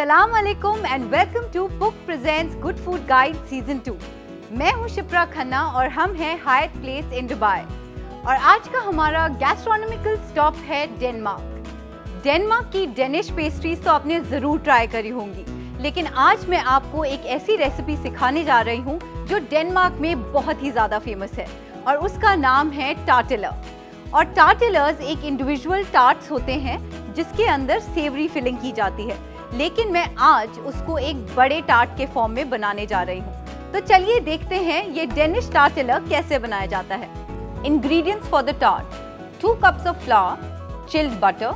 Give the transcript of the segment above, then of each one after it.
अस्सलाम वालेकुम and welcome to book presents good food guide season 2। मैं हूं शिप्रा खन्ना और हम हैं हायत प्लेस इन दुबई और आज का हमारा गैस्ट्रोनॉमिकल स्टॉप है डेनमार्क। डेनमार्क की डेनिश पेस्ट्रीज तो आपने ज़रूर ट्राई करी होंगी, लेकिन आज मैं आपको एक ऐसी रेसिपी सिखाने जा रही हूँ जो डेनमार्क में बहुत ही ज़्यादा फेमस है और उसका नाम है टार्टेलर। और टार्टेलर्स एक इंडिविजुअल टार्ट्स होते हैं जिसके अंदर सेवरी फिलिंग की जाती है, लेकिन मैं आज उसको एक बड़े टार्ट के फॉर्म में बनाने जा रही हूँ। तो चलिए देखते हैं ये डेनिश टार्टेलर कैसे बनाया जाता है। Ingredients for the tart: 2 cups of flour, chilled butter,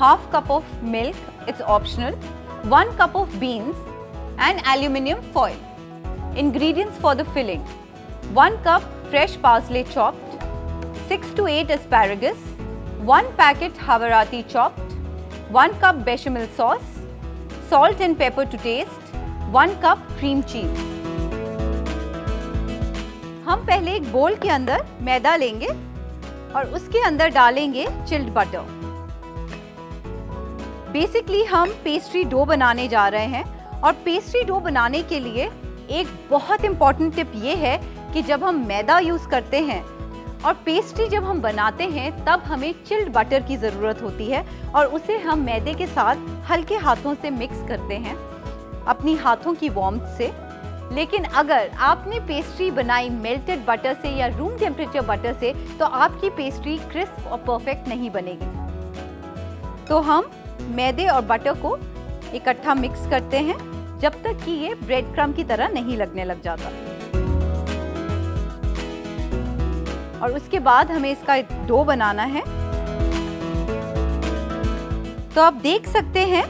half cup of milk, it's optional, 1 cup of beans and aluminium foil. Ingredients for the filling: 1 cup fresh parsley chopped, 6 to 8 asparagus, 1 packet Havarti chopped, 1 cup bechamel sauce, salt and pepper to taste, 1 cup cream cheese. हम पहले एक बोल के अंदर मैदा लेंगे और उसके अंदर डालेंगे चिल्ड बटर। बेसिकली हम पेस्ट्री डो बनाने जा रहे हैं और पेस्ट्री डो बनाने के लिए एक बहुत इंपॉर्टेंट टिप ये है कि जब हम मैदा यूज़ करते हैं और पेस्ट्री जब हम बनाते हैं तब हमें चिल्ड बटर की ज़रूरत होती है और उसे हम मैदे के साथ हल्के हाथों से मिक्स करते हैं अपनी हाथों की वार्मथ से। लेकिन अगर आपने पेस्ट्री बनाई मेल्टेड बटर से या रूम टेम्परेचर बटर से तो आपकी पेस्ट्री क्रिस्प और परफेक्ट नहीं बनेगी। तो हम मैदे और बटर को इकट्ठा मिक्स करते हैं जब तक कि ये ब्रेड क्रम्ब की तरह नहीं लगने लग जाता। और उसके बाद हमें इसका डो बनाना है। तो आप देख सकते हैं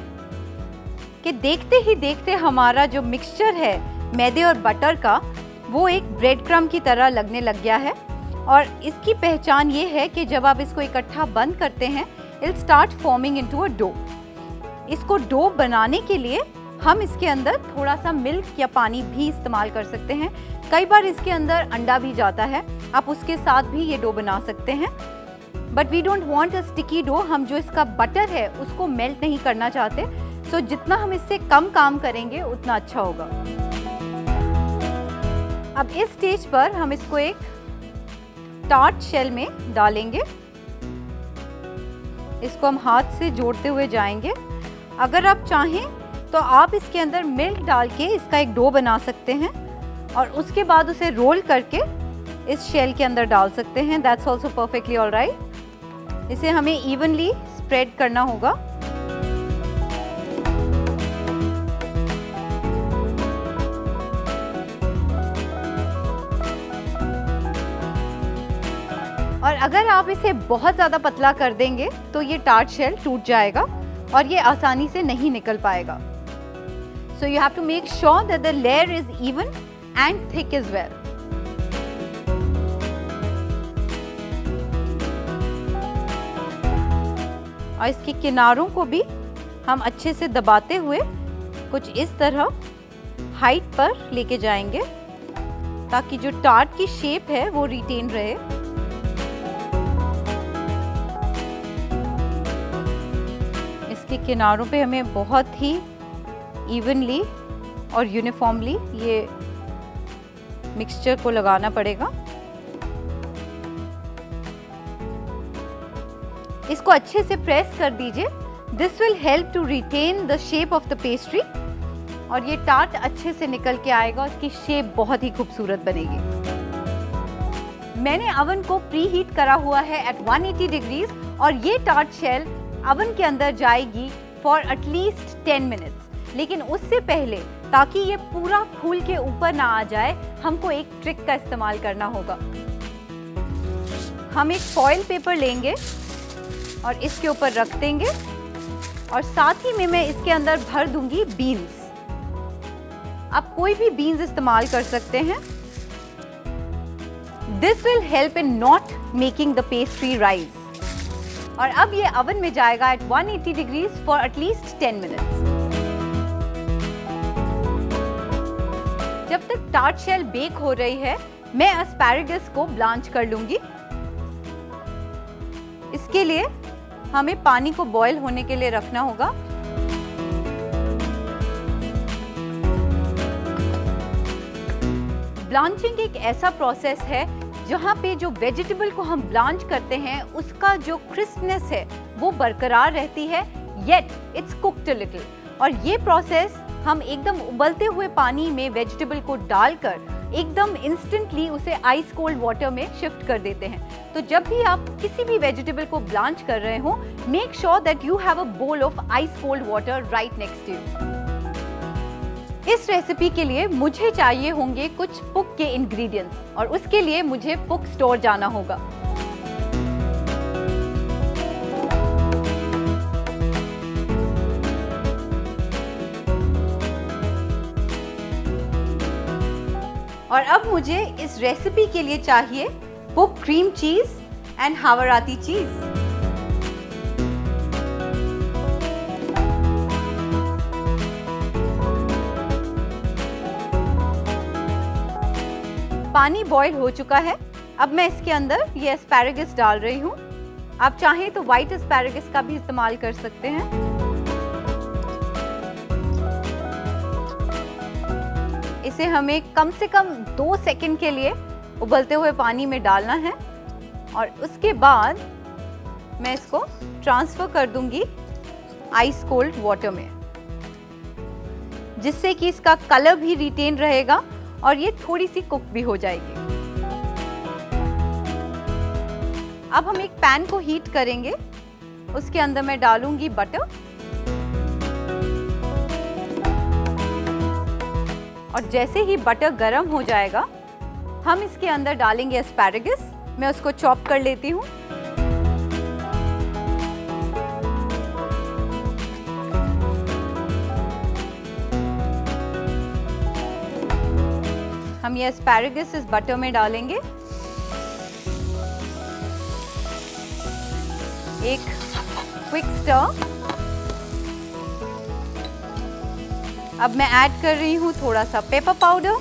कि देखते ही देखते हमारा जो मिक्सचर है मैदे और बटर का वो एक ब्रेड क्रम्ब की तरह लगने लग गया है। और इसकी पहचान ये है कि जब आप इसको इकट्ठा बंद करते हैं it start forming into a dough. इसको डो बनाने के लिए हम इसके अंदर थोड़ा सा मिल्क या पानी भी इस्तेमाल कर सकते हैं। कई बार इसके अंदर अंडा भी जाता है, आप उसके साथ भी ये डो बना सकते हैं। But we don't want a sticky dough. हम जो इसका बटर है उसको मेल्ट नहीं करना चाहते, सो जितना हम इससे कम काम करेंगे उतना अच्छा होगा। अब इस स्टेज पर हम इसको एक टार्ट शेल में डालेंगे। इसको हम हाथ से जोड़ते हुए जाएंगे। अगर आप चाहें तो आप इसके अंदर मिल्क डाल के इसका एक डो बना सकते हैं और उसके बाद उसे रोल करके इस शेल के अंदर डाल सकते हैं। That's also perfectly all right. इसे हमें इवनली स्प्रेड करना होगा। और अगर आप इसे बहुत ज़्यादा पतला कर देंगे तो ये टार्ट शेल टूट जाएगा और ये आसानी से नहीं निकल पाएगा। So you have to make sure that the layer is even and thick as well. और इसके किनारों को भी हम अच्छे से दबाते हुए कुछ इस तरह हाइट पर लेके जाएंगे ताकि जो टार्ट की शेप है वो रिटेन रहे। इसके किनारों पे हमें बहुत ही इवनली और यूनिफॉर्मली ये मिक्सचर को लगाना पड़ेगा। इसको अच्छे से प्रेस कर दीजिए। This will help to retain the shape of the pastry और ये टार्ट अच्छे से निकल के आएगा। इसकी शेप बहुत ही खूबसूरत बनेगी। मैंने अवन को प्री हीट करा हुआ है एट 180 डिग्रीज और ये टार्ट शेल अवन के अंदर जाएगी फॉर एटलीस्ट 10 मिनट्स। लेकिन उससे पहले ताकि ये पूरा फूल के ऊपर ना आ जाए हमको एक ट्रिक का इस्तेमाल करना होगा। हम एक फॉइल पेपर लेंगे और इसके ऊपर रख देंगे और साथ ही में मैं इसके अंदर भर दूंगी बीन्स। आप कोई भी बीन्स इस्तेमाल कर सकते हैं। This will help in not making the pastry rise. और अब ये अवन में जाएगा at 180 degrees for at least 10 minutes. जब तक टार्ट शेल बेक हो रही है मैं एस्पैरागस को ब्लांच कर लूंगी। इसके लिए हमें पानी को बॉईल होने के लिए रखना होगा। ब्लांचिंग एक ऐसा प्रोसेस है जहाँ पे जो वेजिटेबल को हम ब्लांच करते हैं उसका जो क्रिस्पनेस है वो बरकरार रहती है, yet it's cooked a little. और ये प्रोसेस हम एकदम उबलते हुए पानी में वेजिटेबल को डालकर एकदम इंस्टेंटली उसे आइस कोल्ड वाटर में शिफ्ट कर देते हैं। तो जब भी आप किसी भी वेजिटेबल को ब्लांच कर रहे हो, make sure that you have a bowl of ice cold water right next to you. इस रेसिपी के लिए मुझे चाहिए होंगे कुछ पुक के इंग्रेडिएंट्स और उसके लिए मुझे पुक स्टोर जाना होगा। और अब मुझे इस रेसिपी के लिए चाहिए पुक क्रीम चीज एंड हावराती चीज। पानी बॉईल हो चुका है। अब मैं इसके अंदर ये एस्पैरागस डाल रही हूँ। आप चाहें तो व्हाइट एस्पैरागस का भी इस्तेमाल कर सकते हैं। इसे हमें कम से कम 2 सेकंड के लिए उबलते हुए पानी में डालना है और उसके बाद मैं इसको ट्रांसफर कर दूंगी आइस कोल्ड वाटर में, जिससे कि इसका कलर भी रिटेन रहेगा और ये थोड़ी सी कुक भी हो जाएगी। अब हम एक पैन को हीट करेंगे। उसके अंदर मैं डालूंगी बटर और जैसे ही बटर गर्म हो जाएगा हम इसके अंदर डालेंगे एस्पैरागस। मैं उसको चॉप कर लेती हूँ। हम ये एस्पैरागस इस बटर में डालेंगे। एक क्विक स्टर। अब मैं ऐड कर रही हूँ थोड़ा सा pepper powder,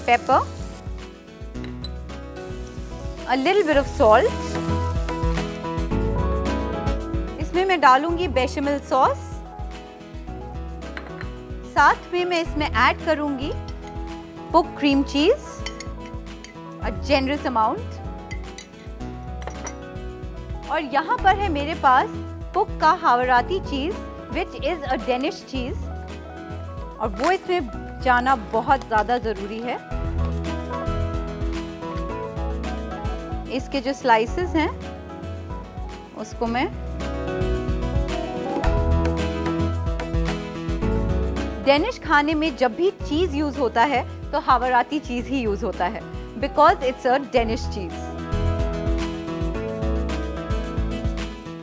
paper, a little bit of salt। इसमें मैं डालूंगी बेशमेल सॉस। साथ में मैं इसमें ऐड करूंगी पुक क्रीम चीज, अ जेनरस अमाउंट। और यहाँ पर है मेरे पास पुक का हावराती चीज विच इज अ डेनिश चीज, और वो इसमें जाना बहुत ज़्यादा ज़रूरी है। इसके जो स्लाइसेस हैं उसको मैं डेनिश खाने में जब भी चीज यूज होता है तो हावराती चीज ही यूज होता है, बिकॉज इट्स अ डेनिश चीज।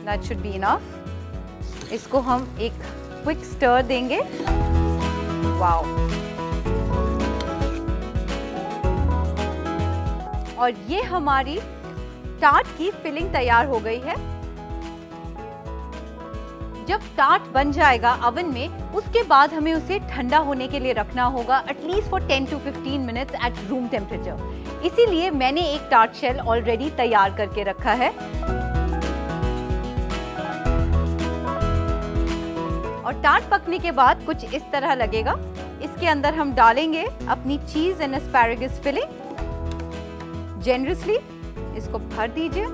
That should be enough. इसको हम एक क्विक स्टर देंगे। वाओ! और ये हमारी टार्ट की फिलिंग तैयार हो गई है। जब टार्ट बन जाएगा ओवन में, उसके बाद हमें उसे ठंडा होने के लिए रखना होगा at least for 10 to 15 minutes at room temperature. इसीलिए मैंने एक टार्ट शेल ऑलरेडी तैयार करके रखा है। और टार्ट पकने के बाद कुछ इस तरह लगेगा। इसके अंदर हम डालेंगे अपनी चीज एंड एस्पैरागस फिलिंग। जेनरसली इसको भर दीजिए।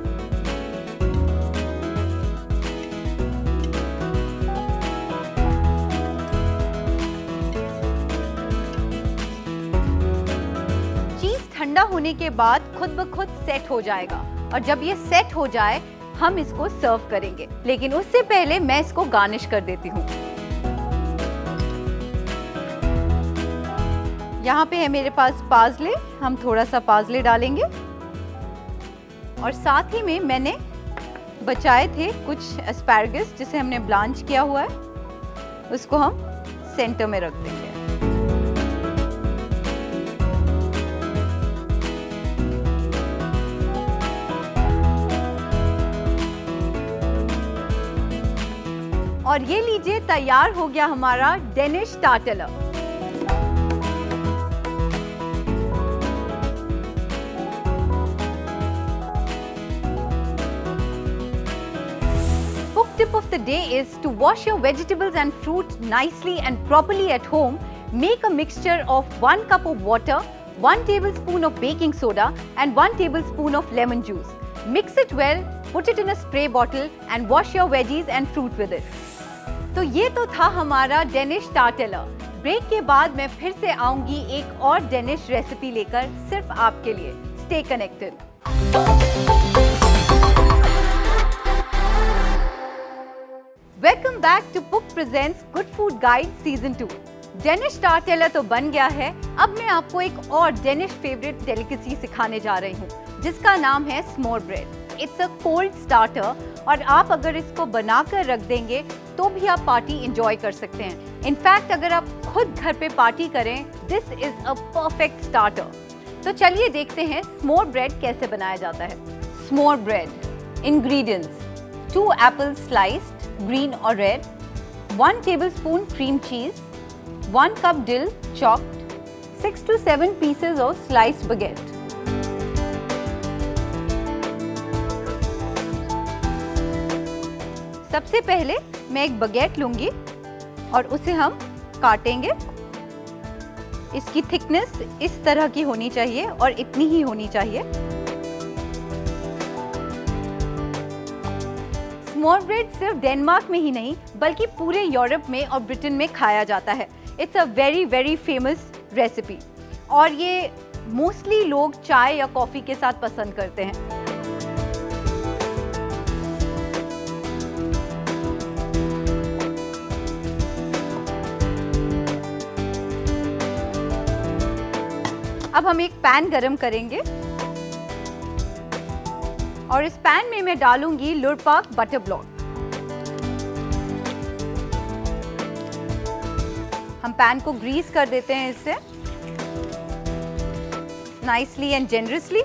चीज ठंडा होने के बाद खुद ब खुद सेट हो जाएगा, और जब ये सेट हो जाए हम इसको सर्व करेंगे। लेकिन उससे पहले मैं इसको गार्निश कर देती हूँ। यहाँ पे है मेरे पास पार्सले। हम थोड़ा सा पार्सले डालेंगे, और साथ ही में मैंने बचाए थे कुछ एस्पैरागस जिसे हमने ब्लांच किया हुआ है, उसको हम सेंटर में रख देंगे। और ये लीजिए, तैयार हो गया हमारा Danish टार्टलर। Tip of the day is to wash your vegetables and fruit nicely and properly at home Make a mixture of 1 cup of water, 1 tablespoon of baking soda and 1 tablespoon of lemon juice. Mix it well, put it in a spray bottle and wash your veggies and fruit with it. तो ये तो था हमारा Danish टार्टेला। Break के बाद मैं फिर से आऊंगी एक और डेनिश रेसिपी लेकर सिर्फ आपके लिए। Stay connected. Welcome back to Book Presents Good Food Guide Season 2. Danish टार्टेला तो बन गया है, अब मैं आपको एक और डेनिश फेवरेट डेलिकेसी सिखाने जा रही हूँ जिसका नाम है s'more bread. It's a cold starter और आप अगर इसको बनाकर रख देंगे तो भी आप पार्टी एंजॉय कर सकते हैं। इनफैक्ट अगर आप खुद घर पे पार्टी करें, this is a perfect starter. तो चलिए देखते हैं स्मोर ब्रेड कैसे बनाया जाता है। S'more bread ingredients: 2 apples sliced green or red, 1 tablespoon cream cheese, 1 cup dill chopped, 6 to 7 pieces of sliced baguette. सबसे पहले मैं एक बगेट लूंगी और उसे हम काटेंगे। इसकी थिकनेस इस तरह की होनी चाहिए और इतनी ही होनी चाहिए। स्मोर ब्रेड सिर्फ डेनमार्क में ही नहीं बल्कि पूरे यूरोप में और ब्रिटेन में खाया जाता है। It's a very famous recipe और ये मोस्टली लोग चाय या कॉफ़ी के साथ पसंद करते हैं। अब हम एक पैन गरम करेंगे और इस पैन में मैं डालूंगी लुरपाक बटर ब्लॉक। हम पैन को ग्रीस कर देते हैं इससे नाइसली एंड जेनरसली।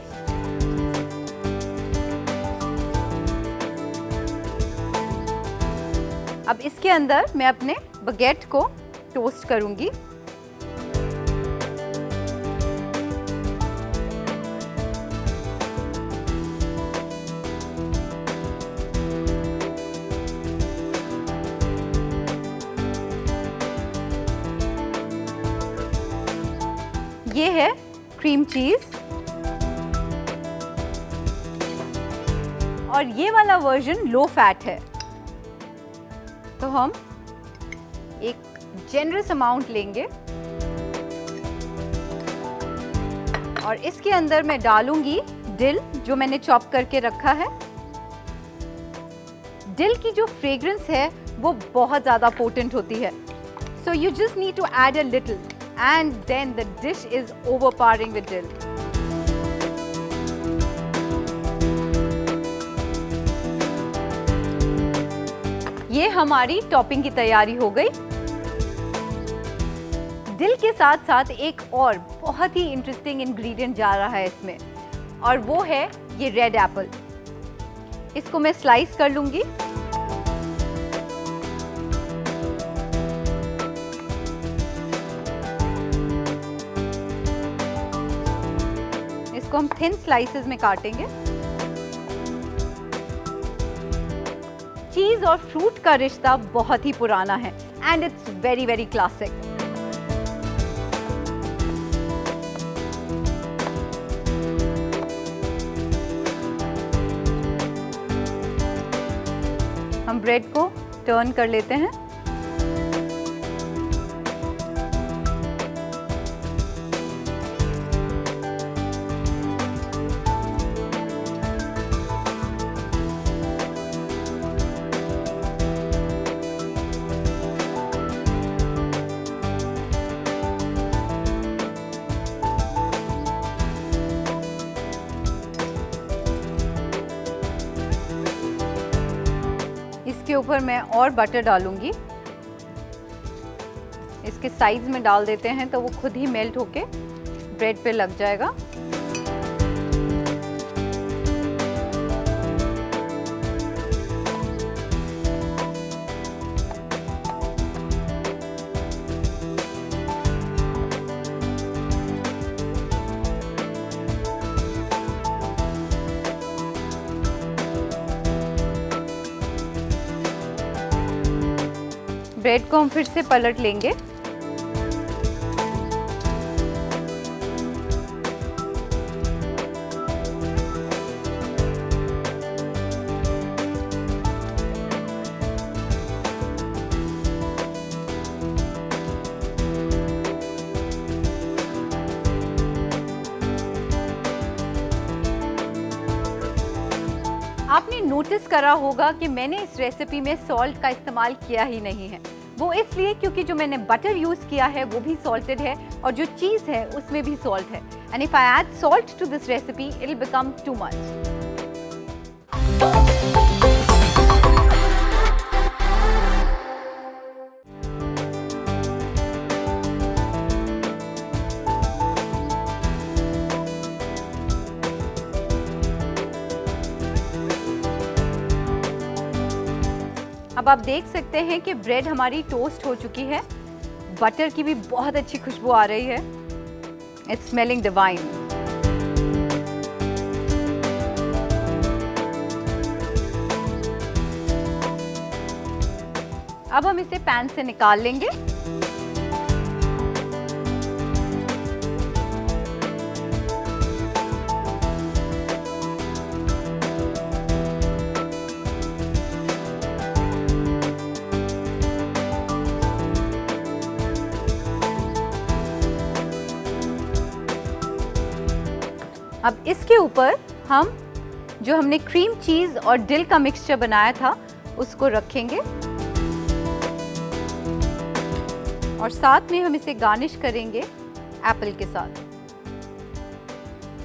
अब इसके अंदर मैं अपने बगेट को टोस्ट करूंगी। ये है क्रीम चीज और ये वाला वर्जन लो फैट है। तो हम एक जेनरस अमाउंट लेंगे और इसके अंदर मैं डालूंगी डिल जो मैंने चॉप करके रखा है। डिल की जो फ्रेग्रेंस है वो बहुत ज़्यादा पोटेंट होती है। So you just need to add a little and then the dish is overpowering with dill. ये हमारी टॉपिंग की तैयारी हो गई। डिल के साथ साथ एक और बहुत ही इंटरेस्टिंग इंग्रेडिएंट जा रहा है इसमें और वो है ये रेड एप्पल। इसको मैं स्लाइस कर लूंगी। इसको हम थिन स्लाइसेस में काटेंगे। चीज और फ्रूट का रिश्ता बहुत ही पुराना है एंड इट्स वेरी क्लासिक। हम ब्रेड को टर्न कर लेते हैं। इसके ऊपर मैं और बटर डालूंगी। इसके साइड्स में डाल देते हैं तो वो खुद ही मेल्ट होके ब्रेड पे लग जाएगा। ब्रेड को हम फिर से पलट लेंगे। नोटिस करा होगा कि मैंने इस रेसिपी में सॉल्ट का इस्तेमाल किया ही नहीं है। वो इसलिए क्योंकि जो मैंने बटर यूज़ किया है वो भी सॉल्टेड है और जो चीज़ है उसमें भी सॉल्ट है। And if I add salt to this recipe it will become too much. अब आप देख सकते हैं कि ब्रेड हमारी टोस्ट हो चुकी है। बटर की भी बहुत अच्छी खुशबू आ रही है। It's smelling divine. अब हम इसे पैन से निकाल लेंगे। अब इसके ऊपर हम जो हमने क्रीम चीज़ और डिल का मिक्सचर बनाया था उसको रखेंगे और साथ में हम इसे गार्निश करेंगे एप्पल के साथ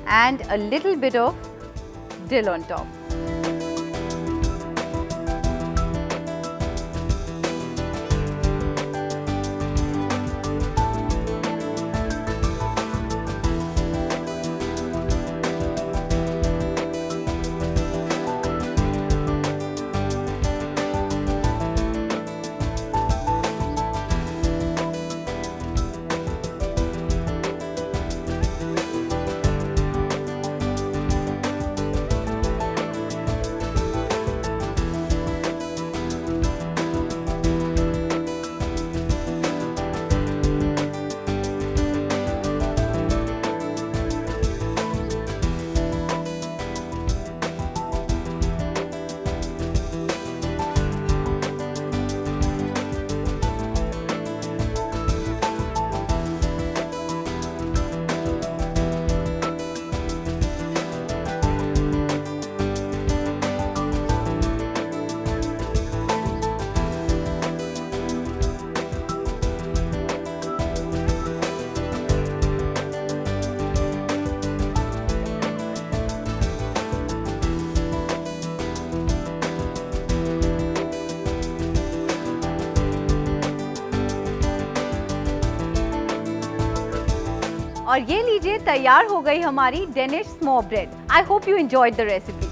and a little bit of dill on top. और ये लीजिए तैयार हो गई हमारी Danish small bread. I hope you enjoyed the recipe.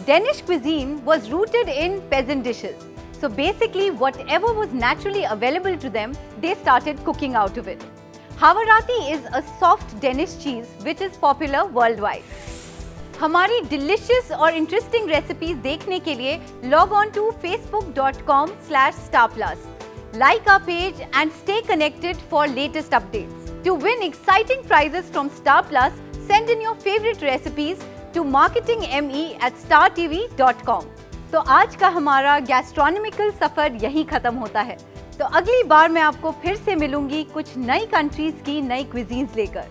Danish cuisine was rooted in peasant dishes. So basically whatever was naturally available to them, they started cooking out of it. Havarti is a soft Danish cheese which is popular worldwide. हमारी delicious और interesting recipes देखने के लिए log on to facebook.com/starplus. Like our page and stay connected for latest updates. To win exciting prizes from Star Plus, send in your favorite recipes to marketingme@startv.com. तो आज का हमारा गैस्ट्रोनॉमिकल सफर यहीं खत्म होता है। तो अगली बार मैं आपको फिर से मिलूंगी कुछ नई कंट्रीज की नई क्विजीन्स लेकर।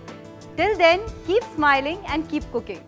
Till then, keep smiling and keep cooking.